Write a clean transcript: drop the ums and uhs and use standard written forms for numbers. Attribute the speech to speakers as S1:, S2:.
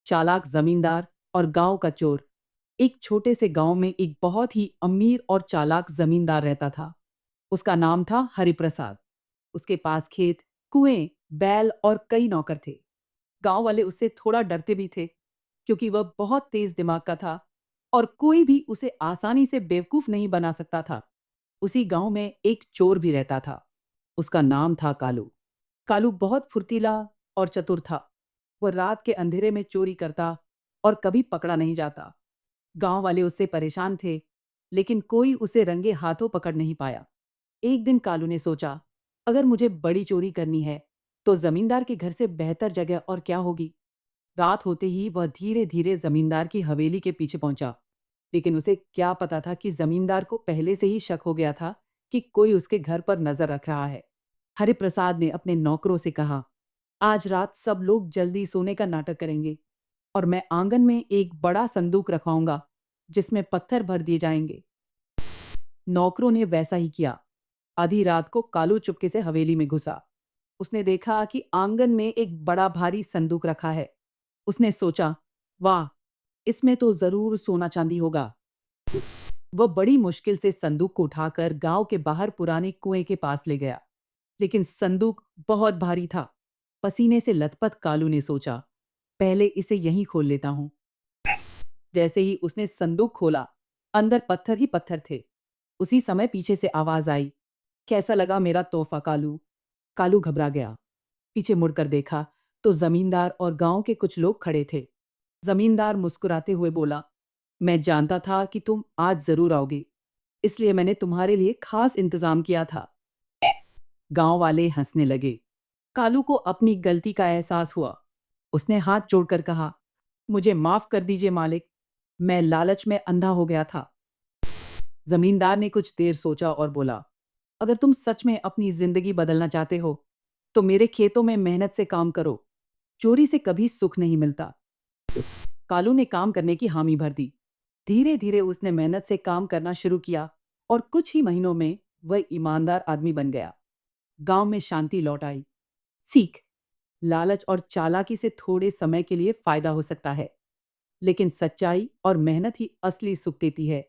S1: चालाक जमींदार और गांव का चोर। एक छोटे से गांव में एक बहुत ही अमीर और चालाक जमींदार रहता था। उसका नाम था हरिप्रसाद। उसके पास खेत, कुएं, बैल और कई नौकर थे। गांव वाले उससे थोड़ा डरते भी थे, क्योंकि वह बहुत तेज दिमाग का था और कोई भी उसे आसानी से बेवकूफ नहीं बना सकता था। उसी गांव में एक चोर भी रहता था। उसका नाम था कालू। कालू बहुत फुर्तीला और चतुर था। वह रात के अंधेरे में चोरी करता और कभी पकड़ा नहीं जाता। गांव वाले उससे परेशान थे, लेकिन कोई उसे रंगे हाथों पकड़ नहीं पाया। एक दिन कालू ने सोचा, अगर मुझे बड़ी चोरी करनी है तो जमींदार के घर से बेहतर जगह और क्या होगी। रात होते ही वह धीरे धीरे जमींदार की हवेली के पीछे पहुंचा। लेकिन उसे क्या पता था कि जमींदार को पहले से ही शक हो गया था कि कोई उसके घर पर नजर रख रहा है। हरिप्रसाद ने अपने नौकरों से कहा, आज रात सब लोग जल्दी सोने का नाटक करेंगे और मैं आंगन में एक बड़ा संदूक रखवाऊंगा जिसमें पत्थर भर दिए जाएंगे। नौकरों ने वैसा ही किया। आधी रात को कालू चुपके से हवेली में घुसा। उसने देखा कि आंगन में एक बड़ा भारी संदूक रखा है। उसने सोचा, वाह, इसमें तो जरूर सोना चांदी होगा। वह बड़ी मुश्किल से संदूक को उठाकर गांव के बाहर पुराने कुएं के पास ले गया। लेकिन संदूक बहुत भारी था। पसीने से लथपथ कालू ने सोचा, पहले इसे यहीं खोल लेता हूं। जैसे ही उसने संदूक खोला, अंदर पत्थर ही पत्थर थे। उसी समय पीछे से आवाज आई, कैसा लगा मेरा तोहफा कालू। कालू घबरा गया। पीछे मुड़कर देखा तो जमींदार और गांव के कुछ लोग खड़े थे। जमींदार मुस्कुराते हुए बोला, मैं जानता था कि तुम आज जरूर आओगे, इसलिए मैंने तुम्हारे लिए खास इंतजाम किया था। गांव वाले हंसने लगे। कालू को अपनी गलती का एहसास हुआ। उसने हाथ जोड़कर कहा, मुझे माफ कर दीजिए मालिक, मैं लालच में अंधा हो गया था। जमींदार ने कुछ देर सोचा और बोला, अगर तुम सच में अपनी जिंदगी बदलना चाहते हो तो मेरे खेतों में मेहनत से काम करो। चोरी से कभी सुख नहीं मिलता। कालू ने काम करने की हामी भर दी। धीरे धीरे उसने मेहनत से काम करना शुरू किया और कुछ ही महीनों में वह ईमानदार आदमी बन गया। गांव में शांति लौट आई। सीख, लालच और चालाकी से थोड़े समय के लिए फायदा हो सकता है, लेकिन सच्चाई और मेहनत ही असली सुख देती है।